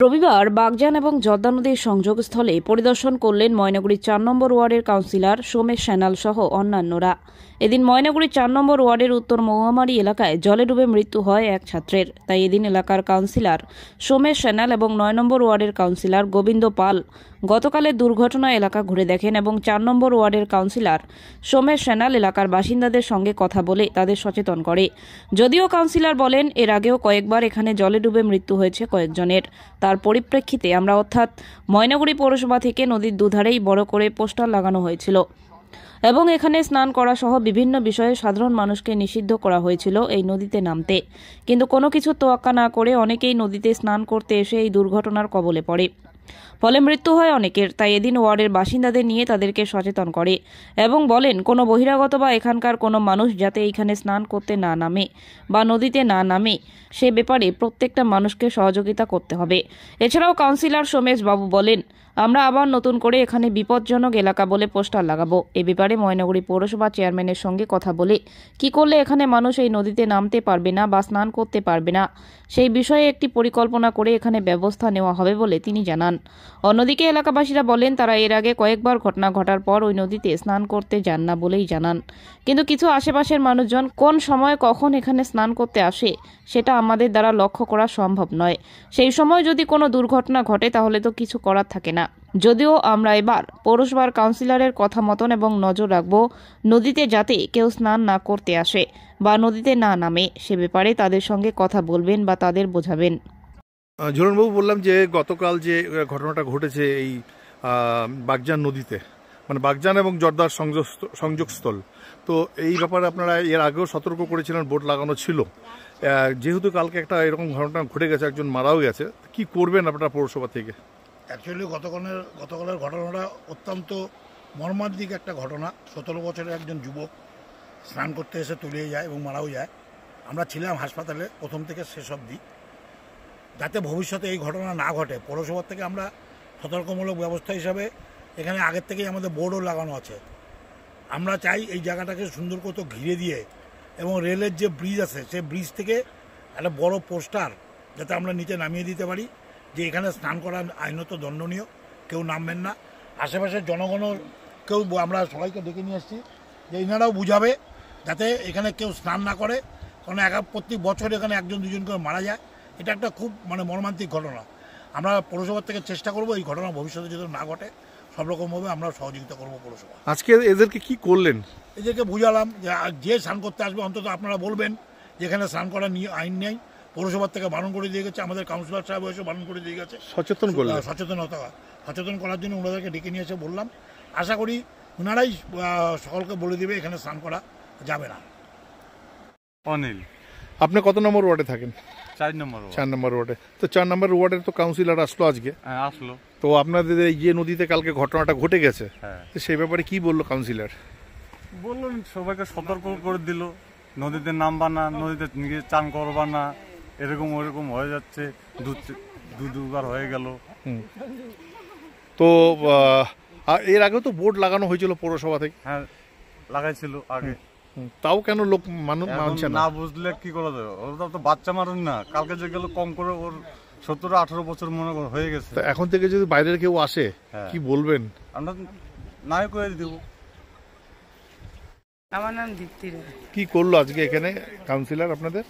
রবিবার বাগজান এবং জর্দা নদীর সংযোগস্থলে পরিদর্শন করলেন ময়নাগুড়ি ৪ নম্বর ওয়ার্ডের কাউন্সিলর সোমেশ সান্যাল সহ অন্যান্যরা। এদিন ময়নাগুড়ি ৪ নম্বর ওয়ার্ডের উত্তর মৌহামারি এলাকায় জলে ডুবে মৃত্যু হয় এক ছাত্রের। তাই এদিন এলাকার কাউন্সিলর সোমেশ সান্যাল এবং ৯ নম্বর ওয়ার্ডের কাউন্সিলর গোবিন্দ পাল গতকালের দুর্ঘটনা এলাকা ঘুরে দেখেন এবং ৪ নম্বর ওয়ার্ডের কাউন্সিলর সোমেশ সান্যাল এলাকার বাসিন্দাদের সঙ্গে কথা বলে তাদের সচেতন করে। যদিও কাউন্সিলর বলেন এর আগেও কয়েকবার এখানে জলে ডুবে মৃত্যু হয়েছে কয়েকজনের। তার পরিপ্রেক্ষিতে আমরা অর্থাৎ ময়নাগুড়ি পৌরসভা থেকে নদীর দুধারেই বড় করে পোস্টার লাগানো হয়েছিল এবং এখানে স্নান করা সহ বিভিন্ন বিষয়ে সাধারণ মানুষকে নিষিদ্ধ করা হয়েছিল এই নদীতে নামতে। কিন্তু কোনো কিছু তোয়াক্কা না করে অনেকেই নদীতে স্নান করতে এসে এই দুর্ঘটনার কবলে পড়ে, ফলে মৃত্যু হয় অনেকের। তাই এদিন ওয়ার্ডের বাসিন্দাদের নিয়ে তাদেরকে সচেতন করে এবং বলেন কোনো বহিরাগত বা এখানকার কোনো মানুষ যাতে এইখানে স্নান করতে না নামে বা নদীতে না নামে সে ব্যাপারে প্রত্যেকটা মানুষকে সহযোগিতা করতে হবে। এছাড়াও কাউন্সিলর সোমেশ বাবু বলেন আমরা আবার নতুন করে এখানে বিপজ্জনক এলাকা বলে পোস্টার লাগাবো। এ ব্যাপারে ময়নাগুড়ি পৌরসভা চেয়ারম্যানের সঙ্গে কথা বলে কি করলে এখানে মানুষ এই নদীতে নামতে পারবে না বা স্নান করতে পারবে না সেই বিষয়ে একটি পরিকল্পনা করে এখানে ব্যবস্থা নেওয়া হবে বলে তিনি জানান। অন্যদিকে এলাকাবাসীরা বলেন তারা এর আগে কয়েকবার ঘটনা ঘটার পর ওই নদীতে স্নান করতে যান না বলেই জানান। কিন্তু কিছু আশেপাশের মানুষজন কোন সময় কখন এখানে স্নান করতে আসে সেটা আমাদের দ্বারা লক্ষ্য করা সম্ভব নয়। সেই সময় যদি কোনো দুর্ঘটনা ঘটে তাহলে তো কিছু করার থাকে না। যদিও আমরা এবার পৌরসভার কাউন্সিলরের কথা মতন এবং নজর রাখবো নদীতে যাতে কেউ স্নান না করতে আসে বা নদীতে না নামে সে ব্যাপারে তাদের সঙ্গে কথা বলবেন বা তাদের বোঝাবেন। ঝুলনবাবু, বললাম যে গতকাল যে ঘটনাটা ঘটেছে এই বাগজান নদীতে, মানে বাগজান এবং জর্দার সংযোগস্থল, তো এই ব্যাপারে আপনারা এর আগেও সতর্ক করেছিলেন, বোর্ড লাগানো ছিল। যেহেতু কালকে একটা এরকম ঘটনা ঘটে গেছে, একজন মারাও গেছে, কি করবেন আপনারা পৌরসভা থেকে? অ্যাকচুয়ালি গতকালের ঘটনাটা অত্যন্ত মর্মান্তিক একটা ঘটনা। ১৭ বছরের একজন যুবক স্নান করতে এসে তলিয়ে যায় এবং মারাও যায়। আমরা ছিলাম হাসপাতালে প্রথম থেকে শেষ অবধি, যাতে ভবিষ্যতে এই ঘটনা না ঘটে পৌরসভার থেকে আমরা সতর্কমূলক ব্যবস্থা হিসাবে এখানে আগের থেকেই আমাদের বোর্ডও লাগানো আছে। আমরা চাই এই জায়গাটাকে সুন্দর করে ঘিরে দিয়ে এবং রেলের যে ব্রিজ আছে সেই ব্রিজ থেকে একটা বড় পোস্টার যাতে আমরা নিচে নামিয়ে দিতে পারি যে এখানে স্নান করা আইনত দণ্ডনীয়, কেউ নামবেন না। আশেপাশের জনগণও কেউ আমরা সবাইকে ডেকে নিয়ে এসেছি যে এনারাও বুঝাবে যাতে এখানে কেউ স্নান না করে, কারণ প্রত্যেক বছর এখানে একজন দুজন করে মারা যায়। এটা একটা খুব মর্মান্তিক ঘটনা। আমরা পৌরসভার থেকে চেষ্টা করব এই ঘটনা ভবিষ্যতে যদি না ঘটে সব রকমভাবে আমরা সহযোগিতা করবো পৌরসভা। আজকে এদেরকে কি করলেন? এদেরকে বুঝালাম যে স্নান করতে আসবে অন্তত আপনারা বলবেন যে এখানে স্নান করার আইন নেই, পৌরসভার থেকে বারণ করে দিয়ে গেছে, আমাদের কাউন্সিলর সাহেব এসে বারণ করে দিয়ে গেছে। সচেতন করার জন্য ওনাদেরকে ডেকে নিয়ে এসে বললাম। আশা করি ওনারাই সকলকে বলে দেবে এখানে স্নান করা যাবে না। অনিল, আপনি কত নম্বর ওয়ার্ডে থাকেন? ৪ নম্বর ওয়ার্ডে। তো ৪ নম্বর ওয়ার্ডের তো কাউন্সিলর আসলো আজকে। হ্যাঁ, আসলো। তো আপনাদের এই যে নদীতে কালকে ঘটনাটা ঘটে গেছে, তো সেই ব্যাপারে কি বললো কাউন্সিলর? বললো সবাইকে সতর্ক করে দিল, নদীতে নামবা না, নদীতে গিয়ে চান করবা না, এরকম ওরকম হয়ে যাচ্ছে, দুবার হয়ে গেল। তো এর আগেও তো বোর্ড লাগানো হয়েছিল পৌরসভা থেকে। হ্যাঁ, লাগাইছিল আগে, তাও কেন লোক মানছে না? বুঝলে কি করা যাবে, ওরা তো বাচ্চা মানুষ না। কালকে যে গেল কম করে ওর ১৭-১৮ বছর মনে হয়ে গেছে। এখন থেকে যদি বাইরের কেউ আসে কি বলবেন? আমরা নাই করে দিব। আমার নাম দীপ্তি রায়। কি করলো আজকে এখানে কাউন্সিলর আপনাদের?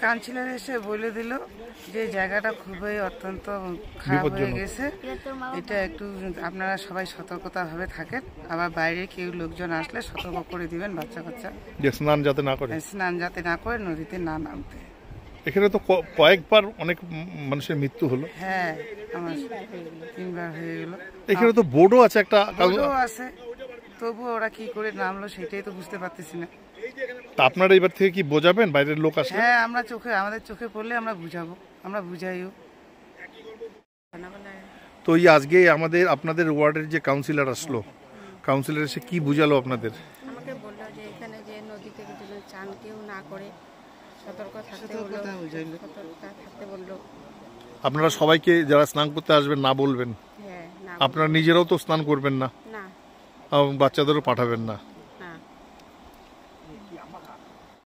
কাউন্সিলর এসে বলে দিল যে জায়গাটা খুবই অত্যন্ত খারাপ হয়ে গেছে, এটা একটু আপনারা সবাই সতর্কতা ভাবে থাকেন, আবার বাইরে কেউ লোকজন আসলে সতর্ক করে দিবেন বাচ্চা কাচ্চা যে স্নান যাতে না করে নদীতে না নামতে। এখানে তো কয়েকবার অনেক মানুষের মৃত্যু হলো। হ্যাঁ, আমার 3 বার হয়ে গেল। এখানে তো বোর্ডও আছে, একটা আছে, তবুও ওরা কি করে নামলো সেটাই তো বুঝতে পারতেছি না। তা আপনারা এবার থেকে কি বোঝাবেন বাইরের লোক আসলে? হ্যাঁ, আমাদের চোখে পড়লে আমরা বুঝাবো, আমরা বুঝাইও। তো এই আজকে আপনাদের ওয়ার্ডের যে কাউন্সিলর আসলো, কাউন্সিলর এসে কি বুঝালো আপনাদের? আমাকে বললো যে এখানে যে নদী থেকে যদি চান কেউ না করে সতর্ক থাকতে বললো। আপনারা সবাইকে যারা স্নান করতে আসবেন না বলবেন? হ্যাঁ, আপনারা নিজেরাও তো স্নান করবেন না, বাচ্চাদেরও পাঠাবেন না।